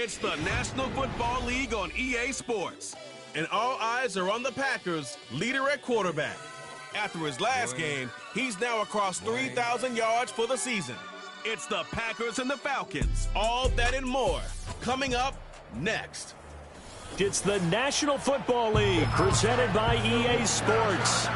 It's the National Football League on EA Sports. And all eyes are on the Packers' leader at quarterback. After his last game, he's now across 3,000 yards for the season. It's the Packers and the Falcons. All that and more coming up next. It's the National Football League presented by EA Sports.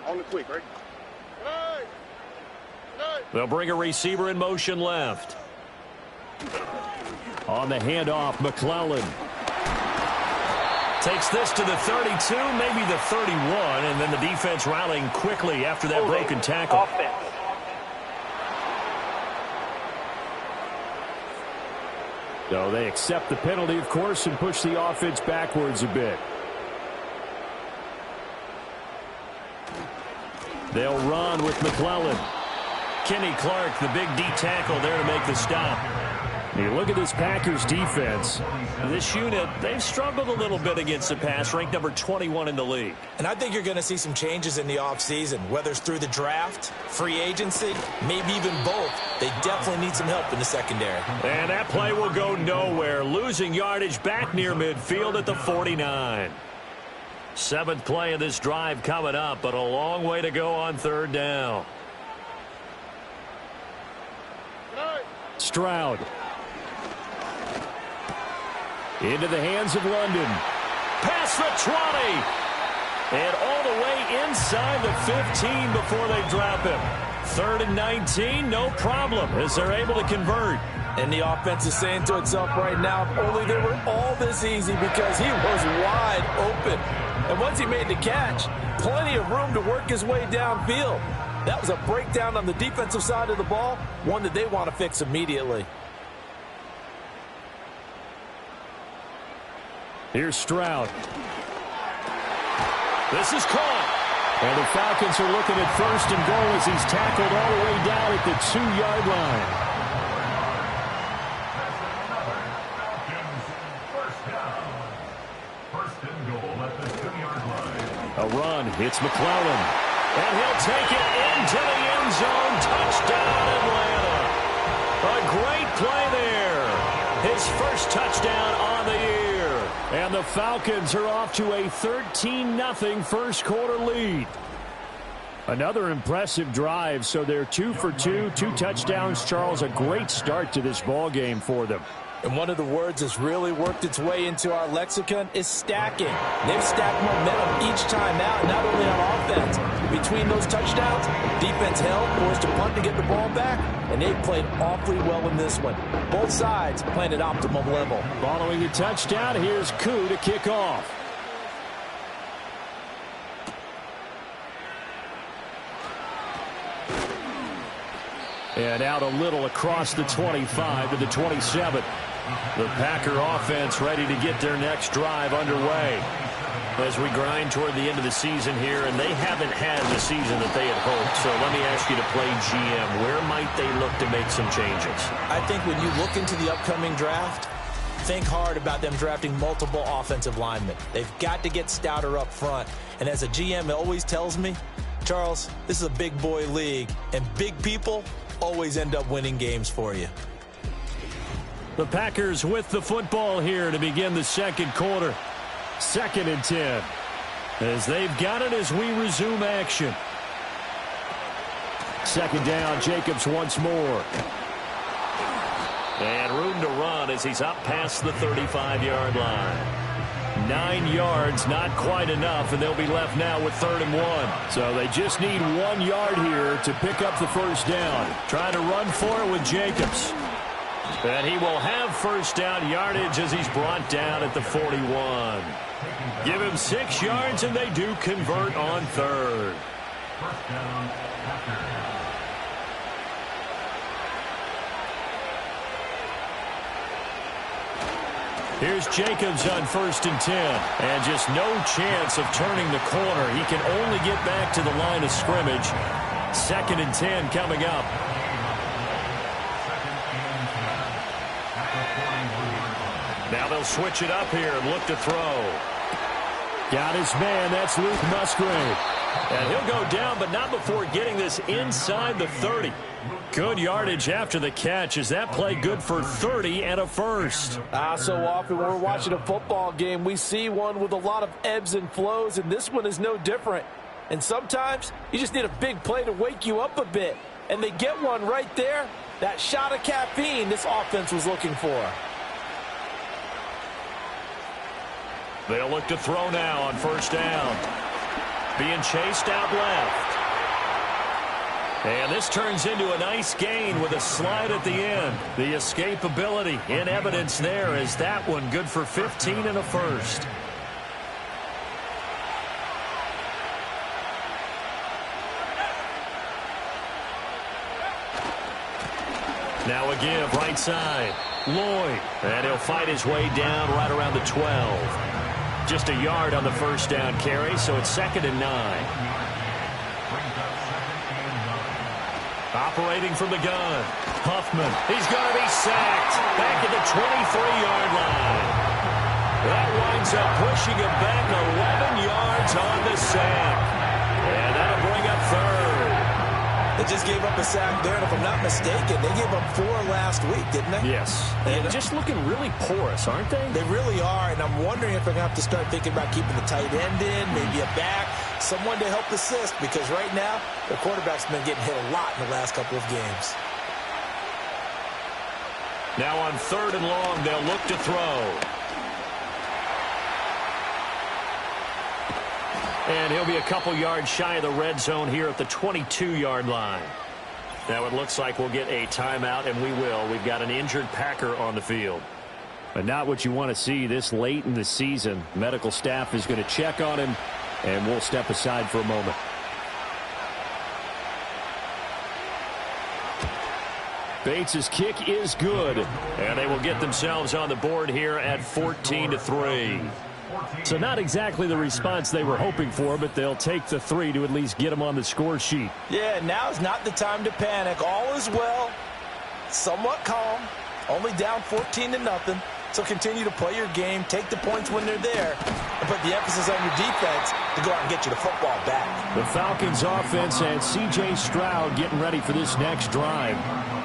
On the quick, right? They'll bring a receiver in motion left. On the handoff, McClellan. Takes this to the 32, maybe the 31, and then the defense rallying quickly after that broken tackle. So they accept the penalty, of course, and push the offense backwards a bit. They'll run with McClellan. Kenny Clark, the big D tackle there to make the stop. You look at this Packers defense. This unit, they've struggled a little bit against the pass, ranked number 21 in the league. And I think you're going to see some changes in the offseason, whether it's through the draft, free agency, maybe even both. They definitely need some help in the secondary. And that play will go nowhere, losing yardage back near midfield at the 49. Seventh play of this drive coming up, but a long way to go on third down. Stroud. Into the hands of London. Past the 20. And all the way inside the 15 before they drop him. 3rd and 19, no problem, as they're able to convert. And the offense is saying to itself right now, if only they were all this easy, because he was wide open. And once he made the catch, plenty of room to work his way downfield. That was a breakdown on the defensive side of the ball, one that they want to fix immediately. Here's Stroud. This is caught. And the Falcons are looking at 1st and goal as he's tackled all the way down at the 2-yard line. A run, it's McClellan. And he'll take it into the end zone. Touchdown, Atlanta. A great play there. His first touchdown on the year. And the Falcons are off to a 13-0 first quarter lead. Another impressive drive, so they're 2 for 2, 2 touchdowns. Charles, a great start to this ball game for them. And one of the words that's really worked its way into our lexicon is stacking. They've stacked momentum each time out, not only on offense. Between those touchdowns, defense held, forced a punt to get the ball back, and they've played awfully well in this one. Both sides playing at optimum level. Following the touchdown, here's Koo to kick off. And out a little across the 25 to the 27. The Packer offense ready to get their next drive underway as we grind toward the end of the season here, and they haven't had the season that they had hoped. So let me ask you to play GM. Where might they look to make some changes? I think when you look into the upcoming draft, think hard about them drafting multiple offensive linemen. They've got to get stouter up front. And as a GM, it always tells me, Charles, this is a big boy league, and big people always end up winning games for you. The Packers with the football here to begin the second quarter. 2nd and 10. As they've got it as we resume action. 2nd down, Jacobs once more. And room to run as he's up past the 35-yard line. 9 yards, not quite enough, and they'll be left now with 3rd and 1. So they just need 1 yard here to pick up the first down. Trying to run for it with Jacobs. And he will have first down yardage as he's brought down at the 41. Give him 6 yards, and they do convert on 3rd. First down, Here's Jacobs on 1st and 10. And just no chance of turning the corner. He can only get back to the line of scrimmage. 2nd and 10 coming up. Now they'll switch it up here and look to throw. Got his man. That's Luke Musgrave. And he'll go down, but not before getting this inside the 30. Good yardage after the catch. Is that play good for 30 and a first? So often when we're watching a football game, we see one with a lot of ebbs and flows, and this one is no different. And sometimes you just need a big play to wake you up a bit. And they get one right there. That shot of caffeine this offense was looking for. They'll look to throw now on 1st down. Being chased out left. And this turns into a nice gain with a slide at the end. The escapability in evidence there is that one good for 15 and a first. Now a give right side. Lloyd. And he'll fight his way down right around the 12. Just a yard on the 1st down carry, so it's 2nd and 9. Operating from the gun. Huffman. He's going to be sacked. Back at the 23-yard line. That winds up pushing him back 11 yards on the sack. And that'll bring up 3rd. They just gave up a sack there, and if I'm not mistaken, they gave up 4 last week, didn't they? Yes. And just looking really porous, aren't they? They really are, and I'm wondering if they're going to have to start thinking about keeping the tight end in, maybe a back, someone to help assist, because right now, their quarterback's been getting hit a lot in the last couple of games. Now on 3rd and long, they'll look to throw. And he'll be a couple yards shy of the red zone here at the 22-yard line. Now it looks like we'll get a timeout, and we will. We've got an injured Packer on the field. But not what you want to see this late in the season. Medical staff is going to check on him, and we'll step aside for a moment. Bates' kick is good, and they will get themselves on the board here at 14-3. So not exactly the response they were hoping for, but they'll take the 3 to at least get them on the score sheet. Yeah, now's not the time to panic. All is well, somewhat calm, only down 14-0. So continue to play your game, take the points when they're there, and put the emphasis on your defense to go out and get you the football back. The Falcons offense and C.J. Stroud getting ready for this next drive.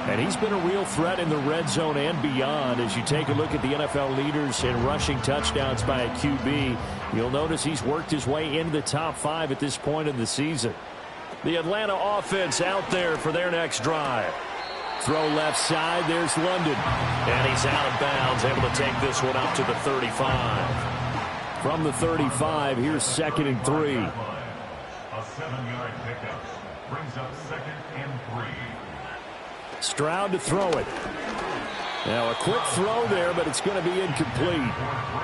And he's been a real threat in the red zone and beyond. As you take a look at the NFL leaders in rushing touchdowns by a QB, you'll notice he's worked his way into the top 5 at this point in the season. The Atlanta offense out there for their next drive. Throw left side, there's London. And he's out of bounds, able to take this one up to the 35. From the 35, here's 2nd and 3. A 7-yard pickup brings up 2nd and 3. Stroud to throw it. Now a quick throw there, but it's going to be incomplete.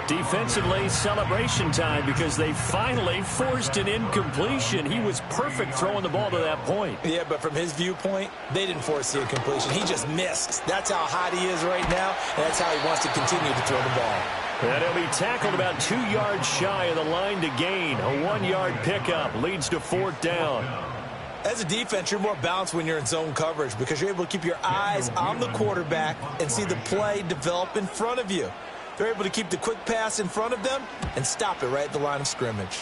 Defensively, celebration time because they finally forced an incompletion. He was perfect throwing the ball to that point. Yeah, but from his viewpoint, they didn't force the incompletion. He just missed. That's how hot he is right now, and that's how he wants to continue to throw the ball. And he'll be tackled about 2 yards shy of the line to gain. A 1-yard pickup leads to 4th down. As a defense, you're more balanced when you're in zone coverage because you're able to keep your eyes on the quarterback and see the play develop in front of you. They're able to keep the quick pass in front of them and stop it right at the line of scrimmage.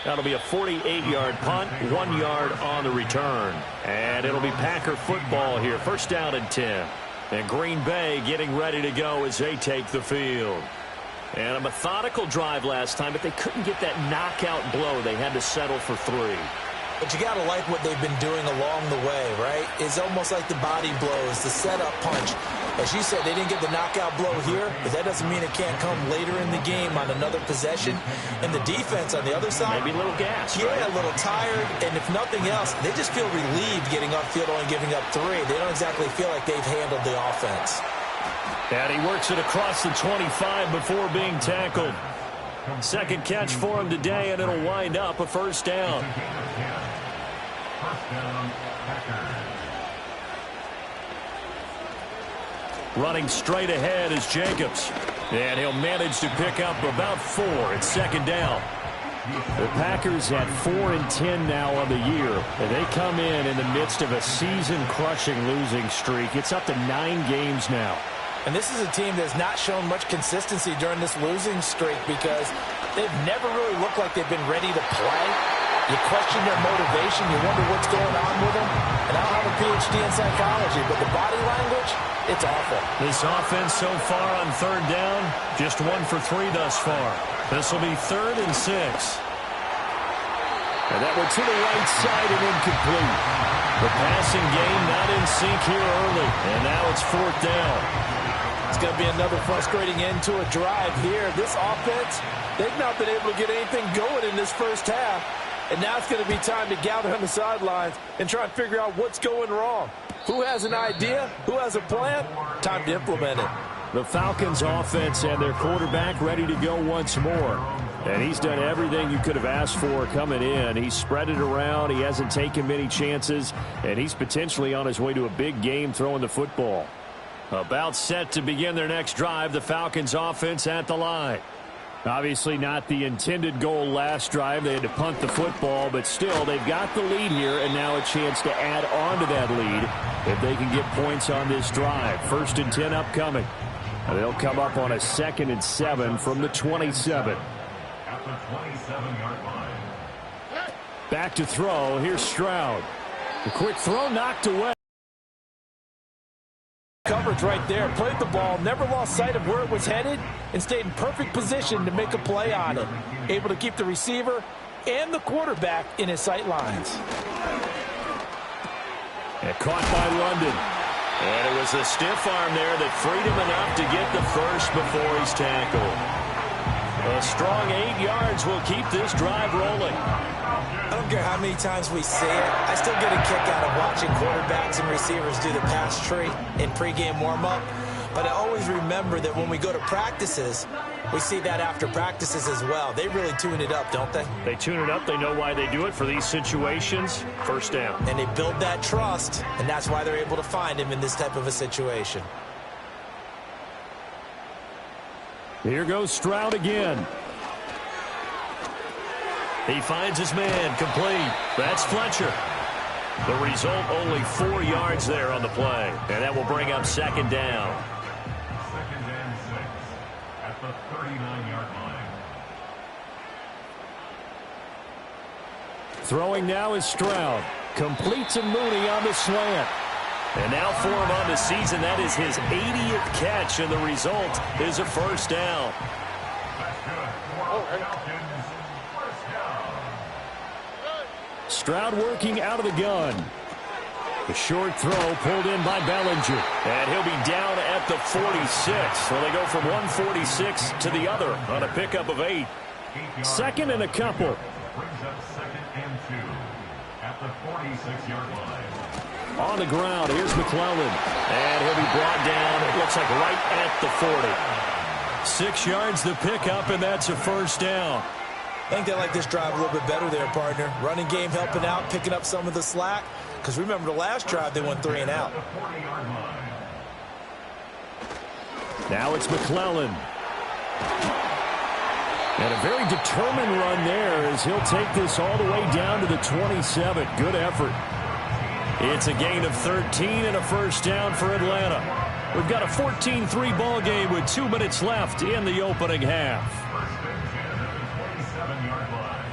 That'll be a 48-yard punt, 1 yard on the return. And it'll be Packer football here, 1st down and 10. And Green Bay getting ready to go as they take the field. And a methodical drive last time, but they couldn't get that knockout blow. They had to settle for 3. But you got to like what they've been doing along the way, right? It's almost like the body blows, the setup punch. As you said, they didn't get the knockout blow here, but that doesn't mean it can't come later in the game on another possession. And the defense on the other side, maybe a little gas, yeah, right? A little tired. And if nothing else, they just feel relieved getting upfield, only giving up 3. They don't exactly feel like they've handled the offense. And he works it across the 25 before being tackled. 2nd catch for him today, and it'll wind up a 1st down. Running straight ahead is Jacobs. And he'll manage to pick up about 4 at second down. The Packers at 4-10 now on the year. And they come in the midst of a season-crushing losing streak. It's up to 9 games now. And this is a team that's not shown much consistency during this losing streak because they've never really looked like they've been ready to play. You question their motivation. You wonder what's going on with them. And I don't have a PhD in psychology, but the body language, it's awful. This offense so far on third down, just 1 for 3 thus far. This will be 3rd and 6. And that one to the right side and incomplete. The passing game not in sync here early. And now it's 4th down. It's going to be another frustrating end to a drive here. This offense, they've not been able to get anything going in this first half. And now it's going to be time to gather on the sidelines and try and figure out what's going wrong. Who has an idea? Who has a plan? Time to implement it. The Falcons offense and their quarterback ready to go once more. And he's done everything you could have asked for coming in. He's spread it around. He hasn't taken many chances. And he's potentially on his way to a big game throwing the football. About set to begin their next drive. The Falcons offense at the line. Obviously not the intended goal last drive. They had to punt the football, but still they've got the lead here and now a chance to add on to that lead if they can get points on this drive. 1st and 10 upcoming. They'll come up on a 2nd and 7 from the 27. At the 27-yard line. Back to throw. Here's Stroud. The quick throw knocked away. Coverage right there. Played the ball, never lost sight of where it was headed, and stayed in perfect position to make a play on it. Able to keep the receiver and the quarterback in his sight lines. And caught by London. And it was a stiff arm there that freed him enough to get the first before he's tackled. A strong 8 yards will keep this drive rolling. I don't care how many times we see it. I still get a kick out of watching quarterbacks and receivers do the pass tree in pregame warm-up. But I always remember that when we go to practices, we see that after practices as well. They really tune it up, don't they? They tune it up. They know why they do it for these situations. 1st down. And they build that trust, and that's why they're able to find him in this type of a situation. Here goes Stroud again. He finds his man, complete. That's Fletcher. The result, only 4 yards there on the play. And that will bring up 2nd down. 2nd and 6 at the 39-yard line. Throwing now is Stroud. Complete to Mooney on the slant. And now for him on the season, that is his 80th catch, and the result is a 1st down. That's good for the Falcons. 1st down. Stroud working out of the gun. The short throw pulled in by Bellinger. And he'll be down at the 46. So they go from 146 to the other on a pickup of 8. 2nd and a couple. Brings up 2nd and 2 at the 46-yard line. On the ground, here's McClellan. And he'll be brought down, it looks like right at the 40. 6 yards the pickup, and that's a 1st down. I think they like this drive a little bit better there, partner. Running game helping out, picking up some of the slack. Because remember, the last drive, they went 3 and out. Now it's McClellan. And a very determined run there as he'll take this all the way down to the 27. Good effort. It's a gain of 13 and a 1st down for Atlanta. We've got a 14-3 ball game with 2 minutes left in the opening half. 1st and 10 at the 27-yard line.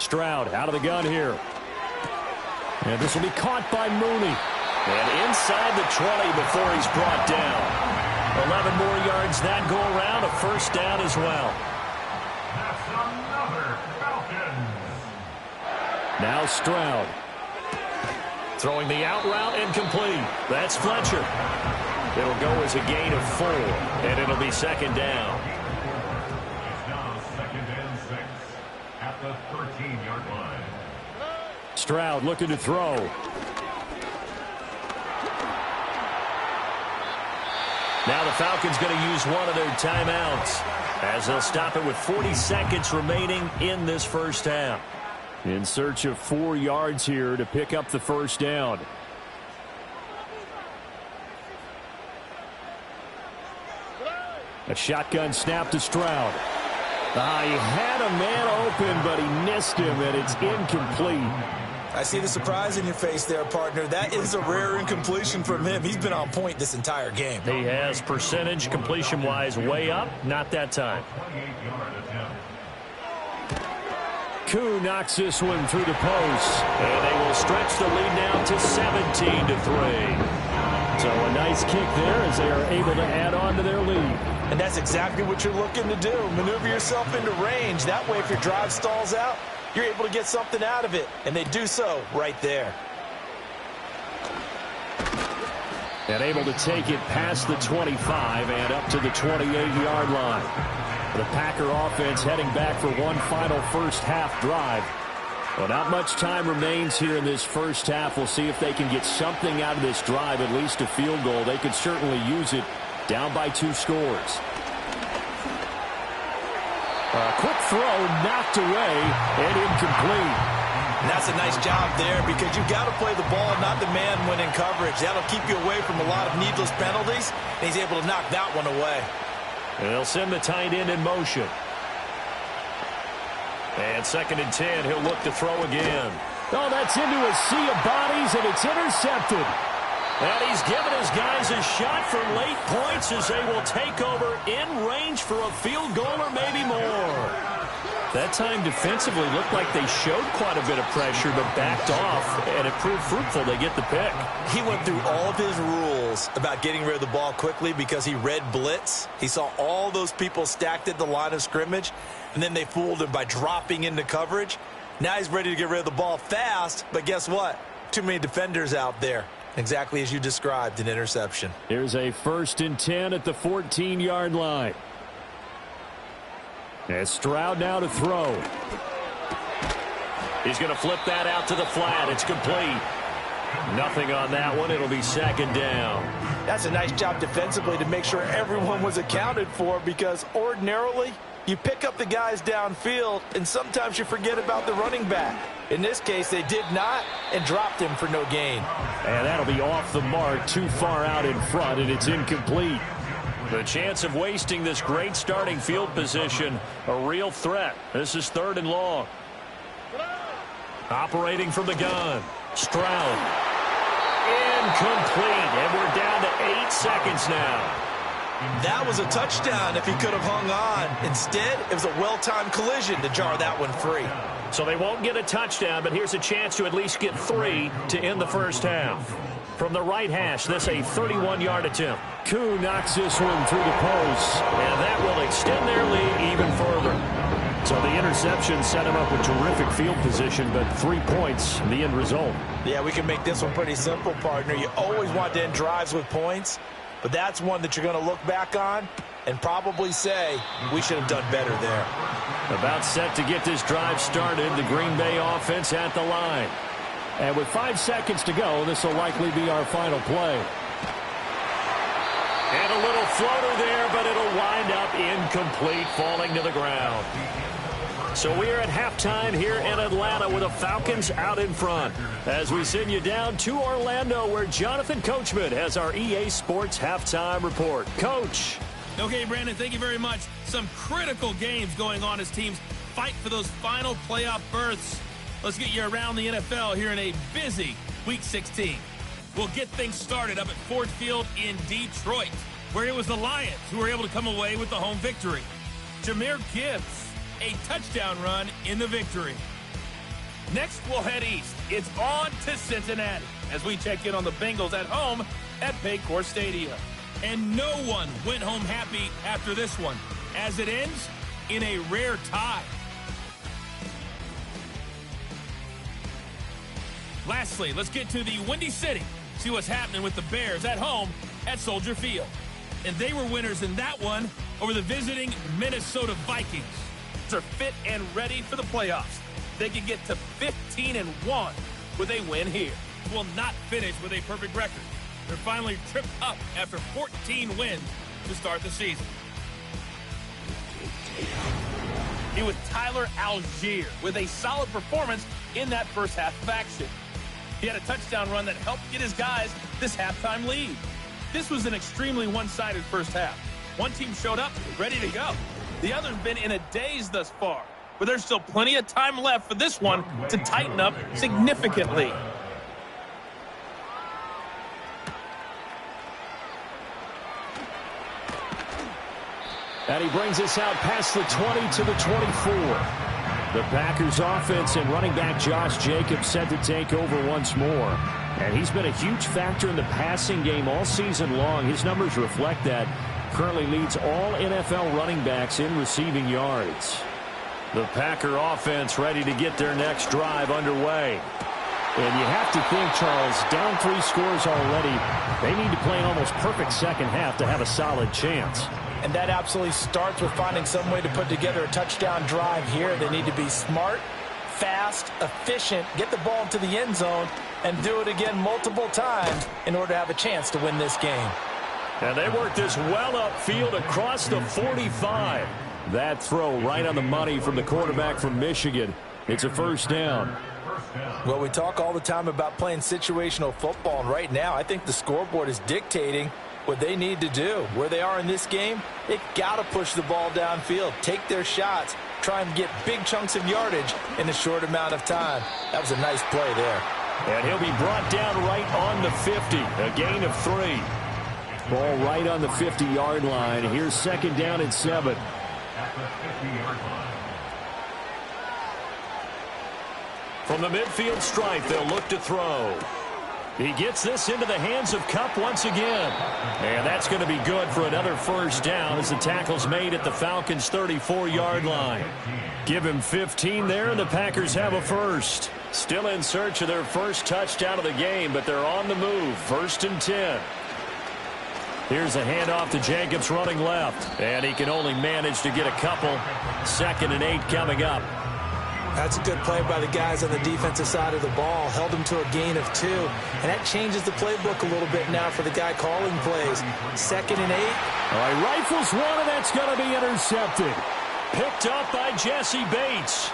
Stroud out of the gun here. And this will be caught by Mooney. And inside the 20 before he's brought down. 11 more yards that go around, a 1st down as well. That's another Falcons. Now Stroud. Throwing the out route incomplete. That's Fletcher. It'll go as a gain of 4, and it'll be 2nd down. It's now 2nd and 6 at the 13-yard line. Stroud looking to throw. Now the Falcons going to use one of their timeouts as they'll stop it with 40 seconds remaining in this 1st half. In search of 4 yards here to pick up the first down. A shotgun snap to Stroud. He had a man open, but he missed him, and it's incomplete. I see the surprise in your face there, partner. That is a rare incompletion from him. He's been on point this entire game. He has percentage completion-wise way up. Not that time. Koo knocks this one through the post. And they will stretch the lead now to 17-3. So a nice kick there as they are able to add on to their lead. And that's exactly what you're looking to do. Maneuver yourself into range. That way, if your drive stalls out, you're able to get something out of it. And they do so right there. And able to take it past the 25 and up to the 28-yard line. The Packer offense heading back for one final first half drive. Well, not much time remains here in this first half. We'll see if they can get something out of this drive, at least a field goal. They could certainly use it down by 2 scores. A quick throw knocked away and incomplete. And that's a nice job there because you've got to play the ball, not the man when in coverage. That'll keep you away from a lot of needless penalties, and he's able to knock that one away. And they'll send the tight end in motion. And 2nd and 10, he'll look to throw again. Oh, that's into a sea of bodies, and it's intercepted. And he's given his guys a shot for late points as they will take over in range for a field goal or maybe more. That time defensively looked like they showed quite a bit of pressure but backed off, and it proved fruitful. They get the pick. He went through all of his rules about getting rid of the ball quickly because he read blitz. He saw all those people stacked at the line of scrimmage, and then they fooled him by dropping into coverage. Now he's ready to get rid of the ball fast, but guess what? Too many defenders out there. Exactly as you described, an interception. Here's a 1st and 10 at the 14-yard line. As Stroud now to throw. He's going to flip that out to the flat. It's complete. Nothing on that one. It'll be 2nd down. That's a nice job defensively to make sure everyone was accounted for because ordinarily you pick up the guys downfield and sometimes you forget about the running back. In this case, they did not and dropped him for no gain. And that'll be off the mark, too far out in front, and it's incomplete. The chance of wasting this great starting field position, a real threat. This is 3rd and long. Operating from the gun, Stroud. Incomplete, and we're down to 8 seconds now. That was a touchdown if he could have hung on. Instead, it was a well-timed collision to jar that one free. So they won't get a touchdown, but here's a chance to at least get 3 to end the first half. From the right hash, this a 31-yard attempt. Koo knocks this one through the post, and that will extend their lead even further. So the interception set him up with terrific field position, but 3 points, the end result. Yeah, we can make this one pretty simple, partner. You always want to end drives with points, but that's one that you're going to look back on and probably say, we should have done better there. About set to get this drive started, the Green Bay offense at the line. And with 5 seconds to go, this will likely be our final play. And a little floater there, but it'll wind up incomplete, falling to the ground. So we are at halftime here in Atlanta with the Falcons out in front. As we send you down to Orlando, where Jonathan Coachman has our EA Sports halftime report. Coach. Okay, Brandon, thank you very much. Some critical games going on as teams fight for those final playoff berths. Let's get you around the NFL here in a busy Week 16. We'll get things started up at Ford Field in Detroit, where it was the Lions who were able to come away with the home victory. Jahmyr Gibbs, a touchdown run in the victory. Next, we'll head east. It's on to Cincinnati as we check in on the Bengals at home at Paycor Stadium. And no one went home happy after this one, as it ends in a rare tie. Lastly, let's get to the Windy City, see what's happening with the Bears at home at Soldier Field. And they were winners in that one over the visiting Minnesota Vikings. They're fit and ready for the playoffs. They can get to 15-1 with a win here. Will not finish with a perfect record. They're finally tripped up after 14 wins to start the season. It was Tyler Algier with a solid performance in that first half of action. He had a touchdown run that helped get his guys this halftime lead. This was an extremely one-sided first half. One team showed up, ready to go. The other's been in a daze thus far, but there's still plenty of time left for this one to tighten up significantly. And he brings us out past the 20 to the 24. The Packers offense and running back Josh Jacobs set to take over once more. And he's been a huge factor in the passing game all season long. His numbers reflect that. Currently leads all NFL running backs in receiving yards. The Packer offense ready to get their next drive underway. And you have to think, Charles, down 3 scores already. They need to play an almost perfect second half to have a solid chance. And that absolutely starts with finding some way to put together a touchdown drive here. They need to be smart, fast, efficient, get the ball into the end zone, and do it again multiple times in order to have a chance to win this game. And they work this well upfield across the 45. That throw right on the money from the quarterback from Michigan. It's a first down. Well, we talk all the time about playing situational football, and right now I think the scoreboard is dictating what they need to do. Where they are in this game, they've got to push the ball downfield, take their shots, try and get big chunks of yardage in a short amount of time. That was a nice play there. And he'll be brought down right on the 50, a gain of 3. Ball right on the 50-yard line. Here's second down and 7. At the 50-yard line. From the midfield stripe, they'll look to throw. He gets this into the hands of Kupp once again. And that's going to be good for another first down as the tackle's made at the Falcons' 34-yard line. Give him 15 there, and the Packers have a first. Still in search of their first touchdown of the game, but they're on the move. 1st and 10. Here's a handoff to Jacobs running left. And he can only manage to get a couple. 2nd and 8 coming up. That's a good play by the guys on the defensive side of the ball. Held them to a gain of 2. And that changes the playbook a little bit now for the guy calling plays. 2nd and 8. All right, rifles one, and that's going to be intercepted. Picked up by Jesse Bates.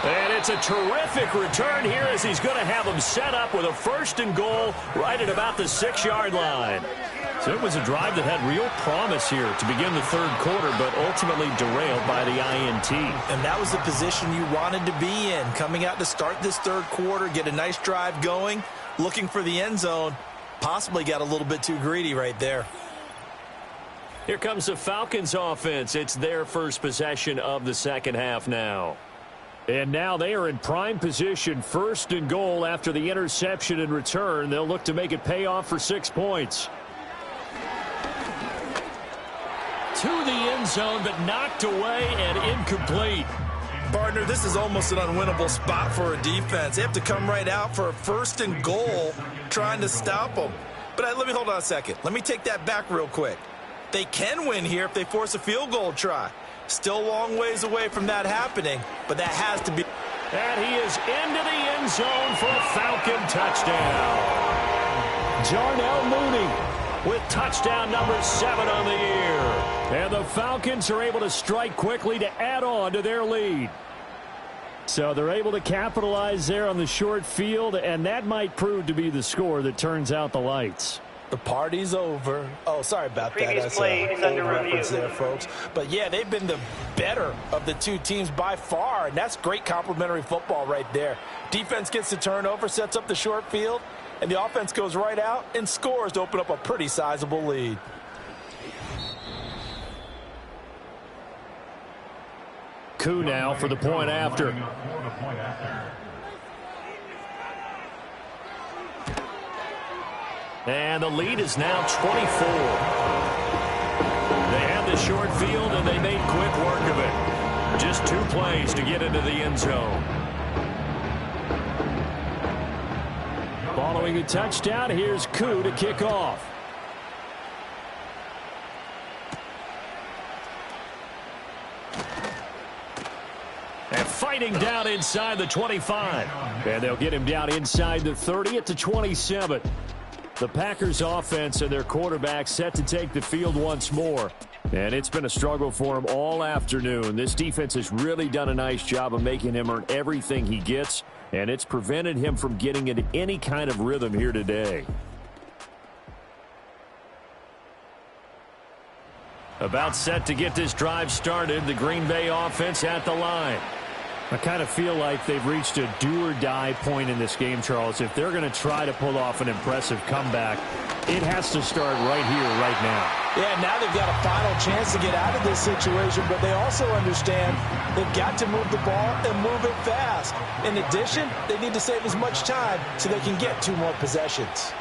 And it's a terrific return here as he's going to have them set up with a 1st and goal right at about the 6-yard line. So it was a drive that had real promise here to begin the 3rd quarter, but ultimately derailed by the INT. And that was the position you wanted to be in. Coming out to start this 3rd quarter, get a nice drive going, looking for the end zone. Possibly got a little bit too greedy right there. Here comes the Falcons offense. It's their first possession of the second half now. And now they are in prime position, 1st and goal after the interception and return. They'll look to make it pay off for 6 points. To the end zone, but knocked away and incomplete. Partner, this is almost an unwinnable spot for a defense. They have to come right out for a 1st and goal trying to stop them. But let me hold on a second. Let me take that back real quick. They can win here if they force a field goal try. Still a long ways away from that happening, but that has to be. And he is into the end zone for a Falcon touchdown. Darnell Mooney with touchdown number 7 on the year. And the Falcons are able to strike quickly to add on to their lead. So they're able to capitalize there on the short field, and that might prove to be the score that turns out the lights. The party's over. Oh, sorry about that. That's an old reference there, folks. But, yeah, they've been the better of the 2 teams by far, and that's great complimentary football right there. Defense gets the turnover, sets up the short field, and the offense goes right out and scores to open up a pretty sizable lead. Coup now for the point after. And the lead is now 24. They had the short field, and they made quick work of it. Just 2 plays to get into the end zone. Following a touchdown, here's Coup to kick off. And fighting down inside the 25. And they'll get him down inside the 30 at the 27. The Packers offense and their quarterback set to take the field once more. And it's been a struggle for him all afternoon. This defense has really done a nice job of making him earn everything he gets, and it's prevented him from getting into any kind of rhythm here today. About set to get this drive started, the Green Bay offense at the line. I kind of feel like they've reached a do-or-die point in this game, Charles. If they're going to try to pull off an impressive comeback, it has to start right here, right now. Yeah, now they've got a final chance to get out of this situation, but they also understand they've got to move the ball and move it fast. In addition, they need to save as much time so they can get 2 more possessions.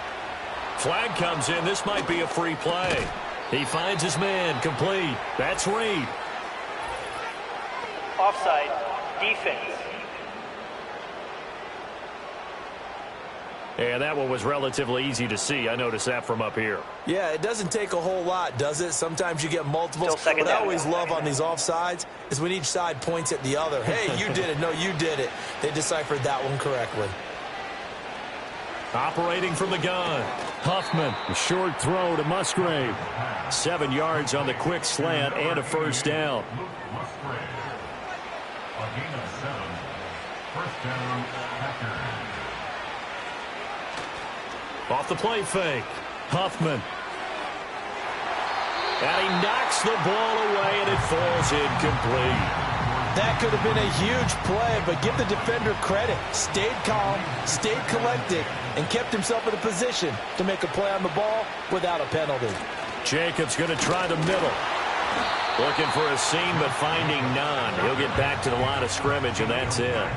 Flag comes in. This might be a free play. He finds his man, complete. That's Reed. Offside, defense. And that one was relatively easy to see. I noticed that from up here. Yeah, it doesn't take a whole lot, does it? Sometimes you get multiples. What I always love on these offsides is when each side points at the other. Hey, you did it. No, you did it. They deciphered that one correctly. Operating from the gun. Huffman, a short throw to Musgrave. 7 yards on the quick slant and a first down. A gain of 7. First down, Packers. Off the play fake. Huffman. And he knocks the ball away, and it falls incomplete. That could have been a huge play, but give the defender credit. Stayed calm, stayed collected, and kept himself in a position to make a play on the ball without a penalty. Jacobs going to try the middle. Looking for a seam, but finding none. He'll get back to the line of scrimmage, and that's it.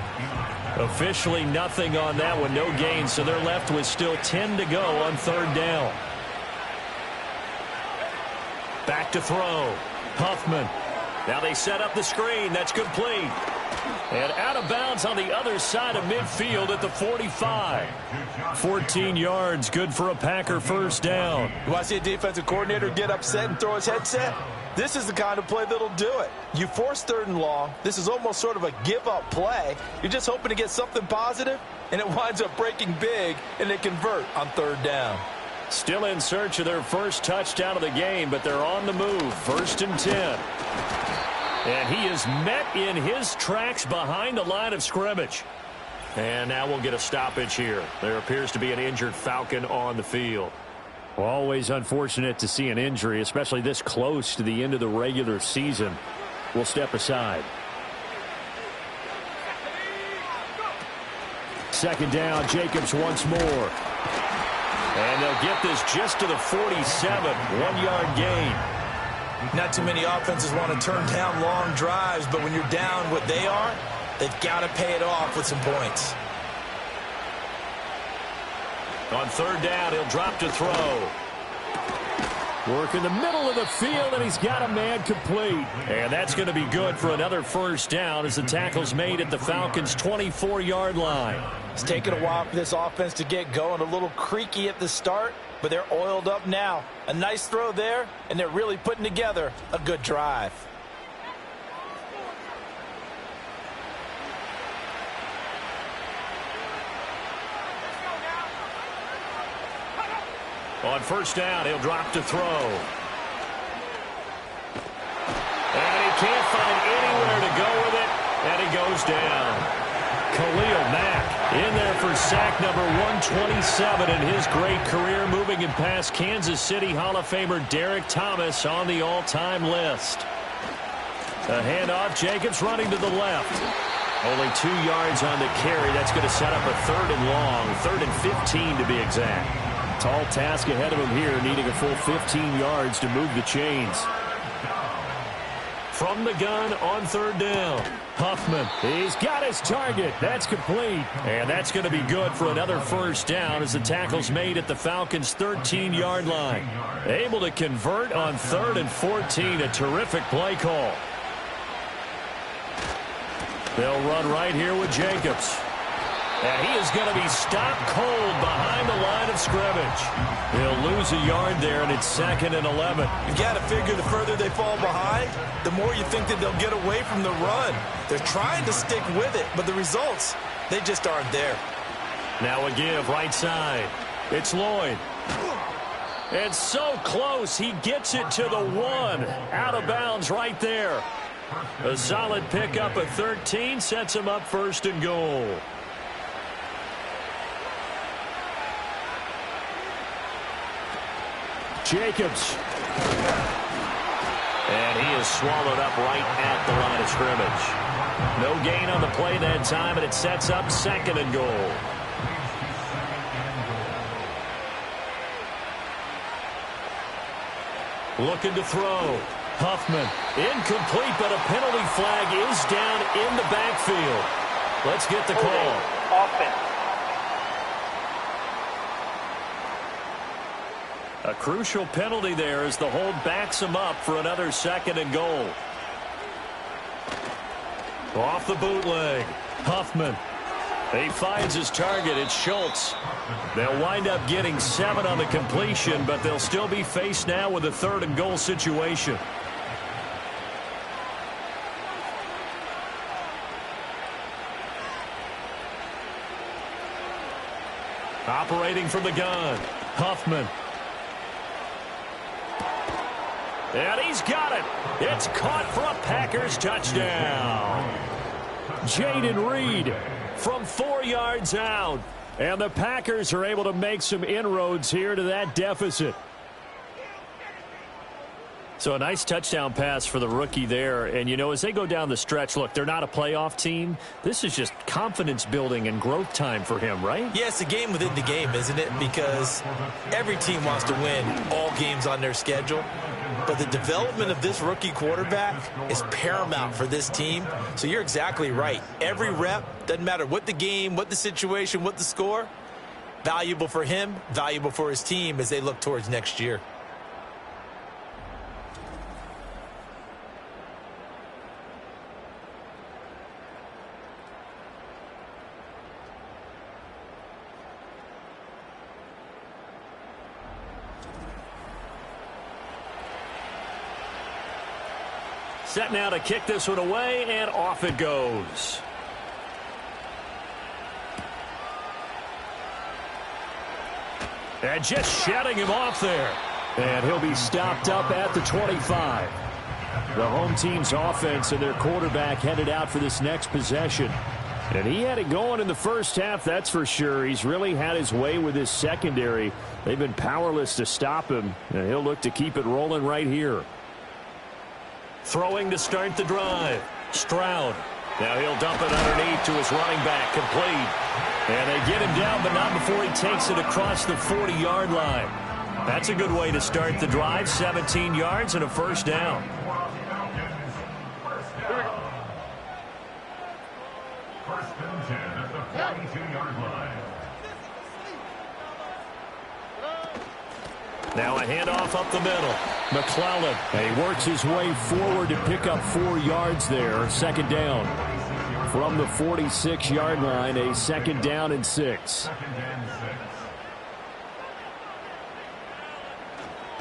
Officially nothing on that one, no gain, so they're left with still 10 to go on 3rd down. Back to throw. Huffman. Now they set up the screen. That's complete. And out of bounds on the other side of midfield at the 45. 14 yards, good for a Packer first down. You want to see a defensive coordinator get upset and throw his headset? This is the kind of play that'll do it. You force 3rd and long. This is almost sort of a give-up play. You're just hoping to get something positive, and it winds up breaking big, and they convert on 3rd down. Still in search of their first touchdown of the game, but they're on the move. 1st and 10. And he is met in his tracks behind the line of scrimmage. And now we'll get a stoppage here. There appears to be an injured Falcon on the field. Always unfortunate to see an injury, especially this close to the end of the regular season. We'll step aside. 2nd down, Jacobs once more. And they'll get this just to the 47, 1-yard gain. Not too many offenses want to turn down long drives, but when you're down what they are, they've got to pay it off with some points. On 3rd down, he'll drop to throw. Work in the middle of the field, and he's got a man complete. And that's going to be good for another first down as the tackle's made at the Falcons' 24-yard line. It's taken a while for this offense to get going. A little creaky at the start, but they're oiled up now. A nice throw there, and they're really putting together a good drive. On 1st down, he'll drop to throw. And he can't find anywhere to go with it, and he goes down. Khalil Mack in there for sack number 127 in his great career, moving him past Kansas City Hall of Famer Derek Thomas on the all-time list. A handoff, Jacobs running to the left. Only 2 yards on the carry. That's going to set up a 3rd and long, 3rd and 15 to be exact. Tall task ahead of him here, needing a full 15 yards to move the chains. From the gun on 3rd down. Huffman, he's got his target. That's complete. And that's going to be good for another first down as the tackle's made at the Falcons' 13-yard line. Able to convert on 3rd and 14. A terrific play call. They'll run right here with Jacobs. And he is going to be stopped cold behind the line of scrimmage. He'll lose a yard there, and it's 2nd and 11. You've got to figure the further they fall behind, the more you think that they'll get away from the run. They're trying to stick with it, but the results, they just aren't there. Now a give right side. It's Lloyd. And so close, he gets it to the 1. Out of bounds right there. A solid pickup of 13 sets him up 1st and goal. Jacobs. And he is swallowed up right at the line of scrimmage. No gain on the play that time, and it sets up 2nd and goal. Looking to throw. Huffman. Incomplete, but a penalty flag is down in the backfield. Let's get the call. Offense. A crucial penalty there as the hold backs him up for another 2nd and goal. Off the bootleg. Huffman. He finds his target. It's Schultz. They'll wind up getting 7 on the completion, but they'll still be faced now with a 3rd and goal situation. Operating from the gun. Huffman. And he's got it. It's caught for a Packers touchdown. Jaden Reed from 4 yards out. And the Packers are able to make some inroads here to that deficit. So a nice touchdown pass for the rookie there. And, you know, as they go down the stretch, look, they're not a playoff team. This is just confidence building and growth time for him, right? Yeah, it's a game within the game, isn't it? Because every team wants to win all games on their schedule. But the development of this rookie quarterback is paramount for this team. So you're exactly right. Every rep, doesn't matter what the game, what the situation, what the score, valuable for him, valuable for his team as they look towards next year. Set now to kick this one away, and off it goes. And just shutting him off there. And he'll be stopped up at the 25. The home team's offense and their quarterback headed out for this next possession. And he had it going in the first half, that's for sure. He's really had his way with his secondary. They've been powerless to stop him, and he'll look to keep it rolling right here. Throwing to start the drive. Stroud. Now he'll dump it underneath to his running back. Complete. And they get him down, but not before he takes it across the 40-yard line. That's a good way to start the drive. 17 yards and a 1st down. First and 10 at the 42-yard line. Now a handoff up the middle. McClellan. He works his way forward to pick up 4 yards there. 2nd down. From the 46-yard line, a 2nd down and 6.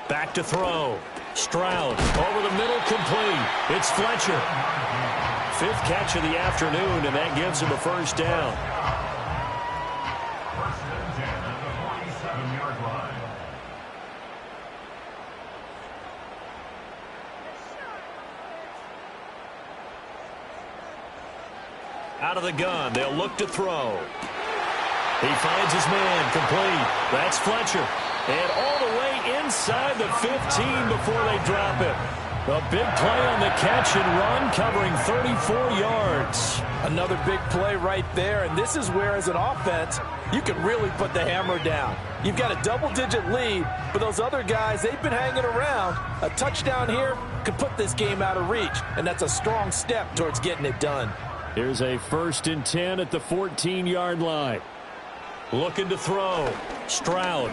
Back to throw. Stroud over the middle, complete. It's Fletcher. 5th catch of the afternoon, and that gives him a 1st down. First and 10 at the 47-yard line. Out of the gun, they'll look to throw. He finds his man, complete. That's Fletcher. And all the way inside the 15 before they drop it. A big play on the catch and run, covering 34 yards. Another big play right there, and this is where, as an offense, you can really put the hammer down. You've got a double-digit lead, but those other guys, they've been hanging around. A touchdown here could put this game out of reach, and that's a strong step towards getting it done. Here's a 1st and 10 at the 14-yard line. Looking to throw. Stroud.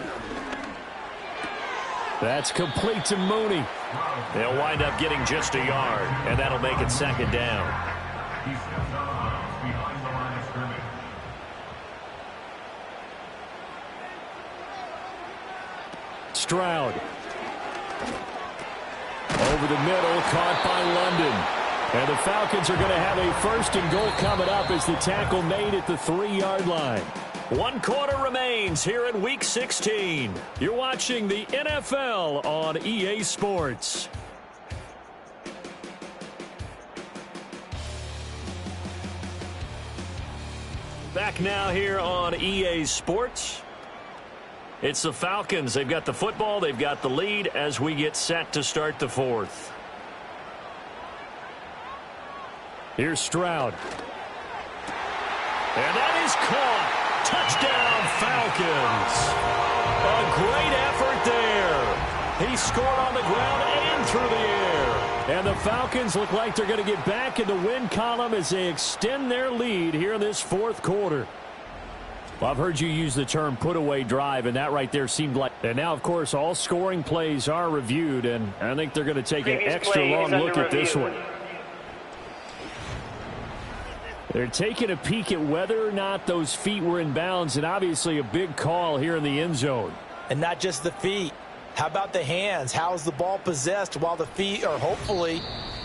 That's complete to Mooney. They'll wind up getting just a yard, and that'll make it 2nd down. He steps out of bounds behind the line of scrimmage. Stroud. Over the middle, caught by London. And the Falcons are going to have a 1st and goal coming up as the tackle made at the 3-yard line. One quarter remains here in Week 16. You're watching the NFL on EA Sports. Back now here on EA Sports. It's the Falcons. They've got the football. They've got the lead as we get set to start the fourth. Here's Stroud. And that is caught. Touchdown, Falcons. A great effort there. He scored on the ground and through the air. And the Falcons look like they're going to get back in the win column as they extend their lead here in this fourth quarter. Well, I've heard you use the term put-away drive, and that right there seemed like... And now, of course, all scoring plays are reviewed, and I think they're going to take an extra long look at this one. They're taking a peek at whether or not those feet were in bounds, and obviously a big call here in the end zone. And not just the feet. How about the hands? How is the ball possessed while the feet are hopefully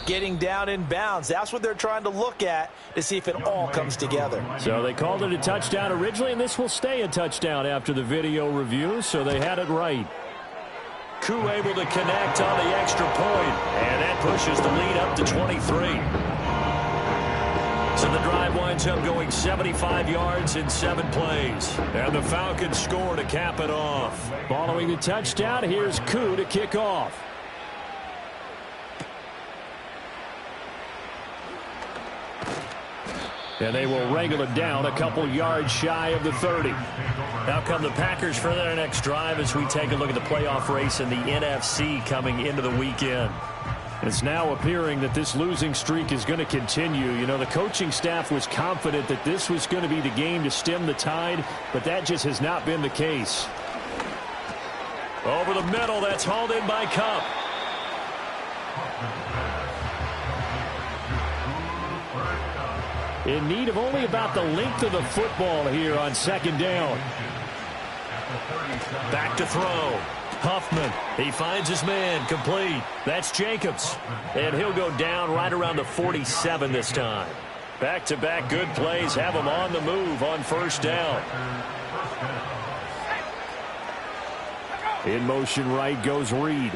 getting down in bounds? That's what they're trying to look at to see if it all comes together. So they called it a touchdown originally, and this will stay a touchdown after the video review, so they had it right. Koo able to connect on the extra point, and that pushes the lead up to 23. So the drive winds up going 75 yards in 7 plays. And the Falcons score to cap it off. Following the touchdown, here's Koo to kick off. And they will wrangle it down a couple yards shy of the 30. Now come the Packers for their next drive as we take a look at the playoff race in the NFC coming into the weekend. It's now appearing that this losing streak is going to continue. You know, the coaching staff was confident that this was going to be the game to stem the tide, but that just has not been the case. Over the middle, that's hauled in by Kupp. In need of only about the length of the football here on second down. Back to throw. Huffman, he finds his man, complete. That's Jacobs. And he'll go down right around the 47 this time. Back-to-back good plays have him on the move on first down. In motion right goes Reed.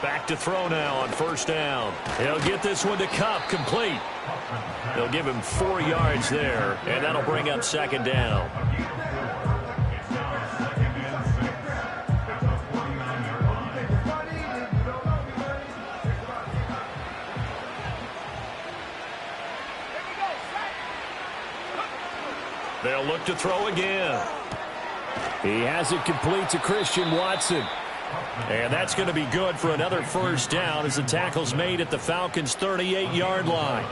Back to throw now on first down. He'll get this one to Kupp, complete. They'll give him 4 yards there, and that'll bring up second down. They'll look to throw again. He has it complete to Christian Watson. And that's going to be good for another first down as the tackle's made at the Falcons' 38-yard line.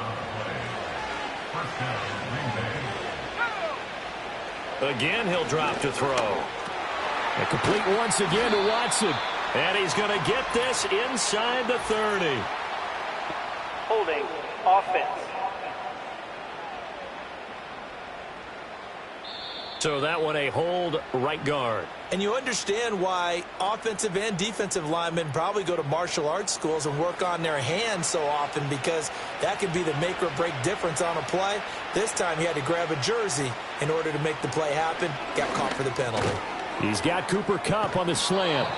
Again, he'll drop to throw. A complete once again to Watson. And he's going to get this inside the 30. Holding offense. So that one a hold right guard. And you understand why offensive and defensive linemen probably go to martial arts schools and work on their hands so often, because that could be the make or break difference on a play. This time he had to grab a jersey in order to make the play happen. Got caught for the penalty. He's got Cooper Kupp on the slant.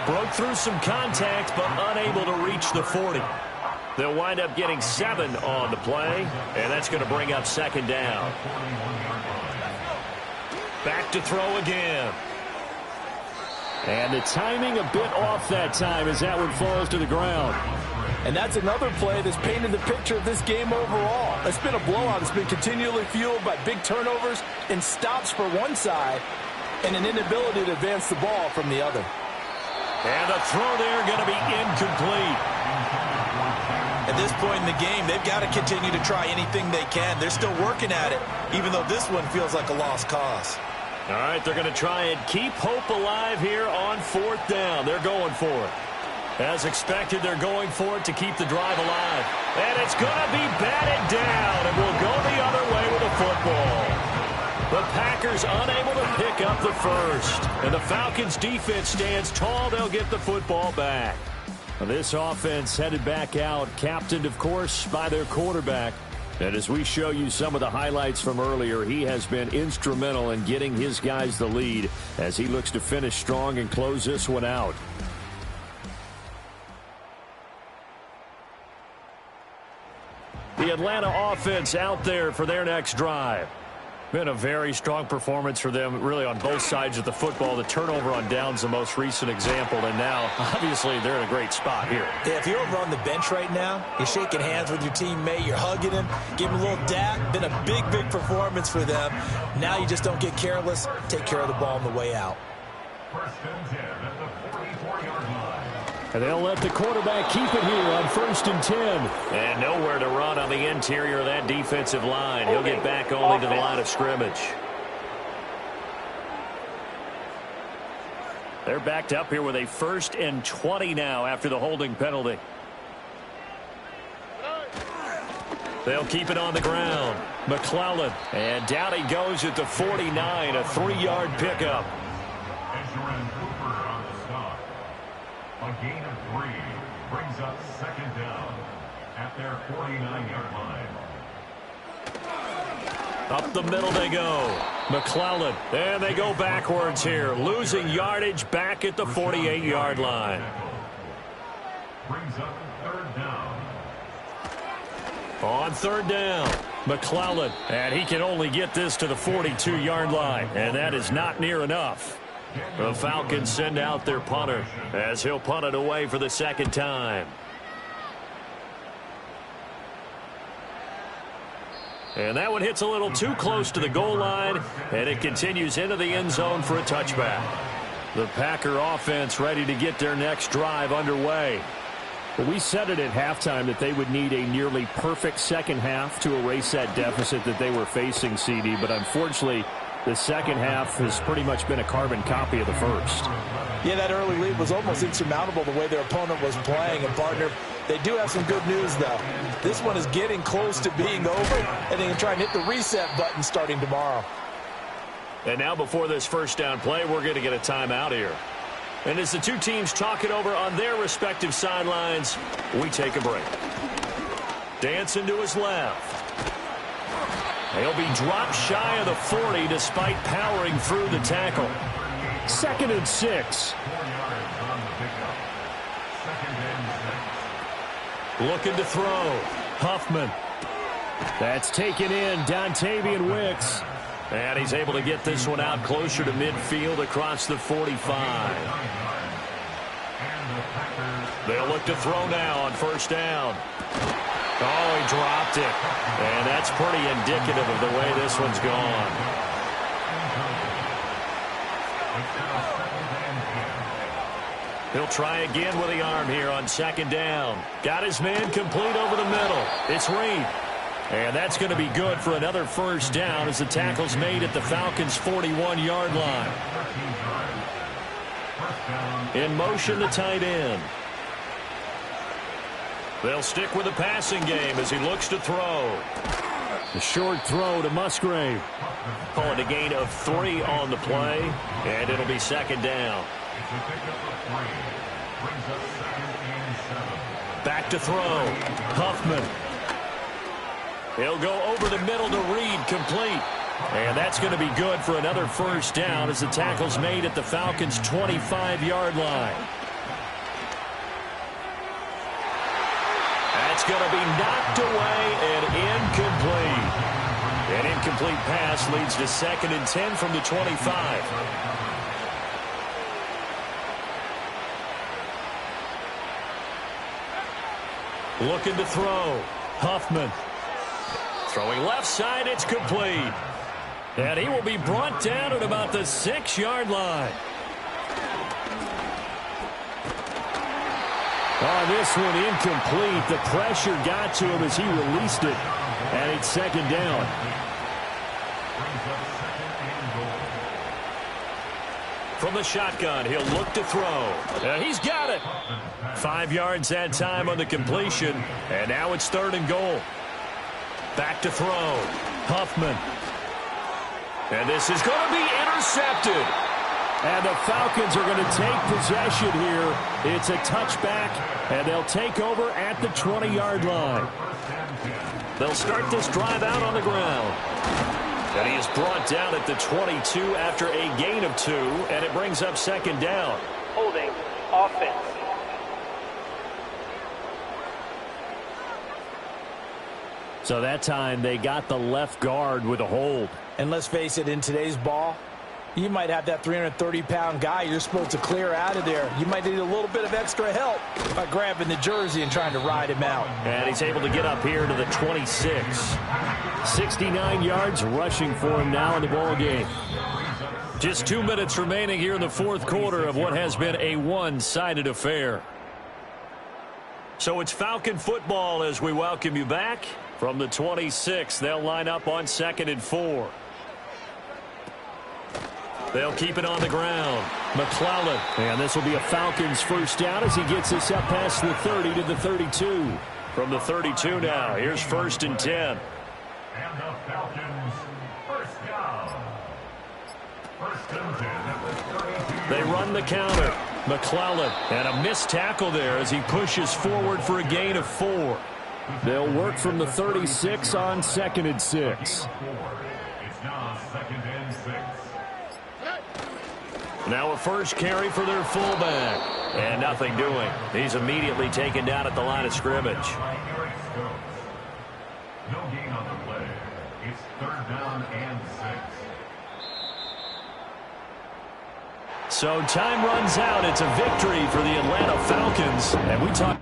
Broke through some contact, but unable to reach the 40. They'll wind up getting 7 on the play, and that's going to bring up second down. Back to throw again. And the timing a bit off that time as that one falls to the ground. And that's another play that's painted the picture of this game overall. It's been a blowout. It's been continually fueled by big turnovers and stops for one side and an inability to advance the ball from the other. And the throw there going to be incomplete. At this point in the game, they've got to continue to try anything they can. They're still working at it, even though this one feels like a lost cause. All right, they're going to try and keep hope alive here on fourth down. They're going for it. As expected, they're going for it to keep the drive alive. And it's going to be batted down, and we'll go the other way with the football. The Packers unable to pick up the first. And the Falcons' defense stands tall. They'll get the football back. This offense headed back out, captained, of course, by their quarterback. And as we show you some of the highlights from earlier, he has been instrumental in getting his guys the lead as he looks to finish strong and close this one out. The Atlanta offense out there for their next drive. Been a very strong performance for them, really, on both sides of the football. The turnover on downs, the most recent example, and now, obviously, they're in a great spot here. Yeah, if you're over on the bench right now, you're shaking hands with your teammate, you're hugging him, giving him a little dap. Been a big, big performance for them. Now you just don't get careless. Take care of the ball on the way out. First and 10 at the 44-yard line. And they'll let the quarterback keep it here on 1st and 10. And nowhere to run on the interior of that defensive line. He'll get back only to the line of scrimmage. They're backed up here with a 1st and 20 now after the holding penalty. They'll keep it on the ground. McClellan. And down he goes at the 49, a 3-yard pickup. A gain of 3 brings up 2nd down at their 49-yard line. Up the middle they go. McClellan. And they go backwards here. Losing yardage back at the 48-yard line. Brings up 3rd down. On 3rd down, McClellan. And he can only get this to the 42-yard line. And that is not near enough. The Falcons send out their punter as he'll punt it away for the 2nd time. And that one hits a little too close to the goal line, and it continues into the end zone for a touchback. The Packer offense ready to get their next drive underway. Well, we said it at halftime that they would need a nearly perfect second half to erase that deficit that they were facing, CD, but unfortunately, the second half has pretty much been a carbon copy of the first. Yeah, that early lead was almost insurmountable the way their opponent was playing. And, partner, they do have some good news, though. This one is getting close to being over, and they can try and hit the reset button starting tomorrow. And now before this first down play, we're going to get a timeout here. And as the two teams talk it over on their respective sidelines, we take a break. Dancing to his left. He'll be dropped shy of the 40 despite powering through the tackle. 2nd and 6. Looking to throw. Huffman. That's taken in. Dontavian Wicks. And he's able to get this one out closer to midfield across the 45. They'll look to throw now on 1st down. Oh, he dropped it. And that's pretty indicative of the way this one's gone. He'll try again with the arm here on 2nd down. Got his man complete over the middle. It's Reed. And that's going to be good for another 1st down as the tackle's made at the Falcons' 41-yard line. In motion, the tight end. They'll stick with the passing game as he looks to throw. The short throw to Musgrave. Call it a gain of 3 on the play, and it'll be 2nd down. Back to throw. Huffman. He'll go over the middle to Reed, complete. And that's going to be good for another 1st down as the tackle's made at the Falcons' 25-yard line. That's going to be knocked away and incomplete. An incomplete pass leads to 2nd and 10 from the 25. Looking to throw. Huffman. Throwing left side, it's complete. And he will be brought down at about the 6-yard line. On this one, incomplete. The pressure got to him as he released it. And it's 2nd down. From the shotgun, he'll look to throw. He's got it. 5 yards that time on the completion. And now it's 3rd and goal. Back to throw. Huffman. And this is going to be intercepted. And the Falcons are going to take possession here. It's a touchback, and they'll take over at the 20-yard line. They'll start this drive out on the ground. And he is brought down at the 22 after a gain of 2, and it brings up second down. Holding offense. So that time they got the left guard with a hold. And let's face it, in today's ball, you might have that 330-pound guy you're supposed to clear out of there. You might need a little bit of extra help by grabbing the jersey and trying to ride him out. And he's able to get up here to the 26. 69 yards rushing for him now in the ball game. Just 2 minutes remaining here in the fourth quarter of what has been a one-sided affair. So it's Falcon football as we welcome you back. From the 26, they'll line up on 2nd and 4. They'll keep it on the ground. McClellan. And this will be a Falcons first down as he gets this up past the 30 to the 32. From the 32 now, here's 1st and 10. And the Falcons first down. 1st and 10 at the 32. They run the counter. McClellan. And a missed tackle there as he pushes forward for a gain of 4. They'll work from the 36 on 2nd and 6. It's now 2nd and 6. Now a first carry for their fullback. And nothing doing. He's immediately taken down at the line of scrimmage. No gain on the play. It's 3rd down and 6. So time runs out. It's a victory for the Atlanta Falcons. And we talk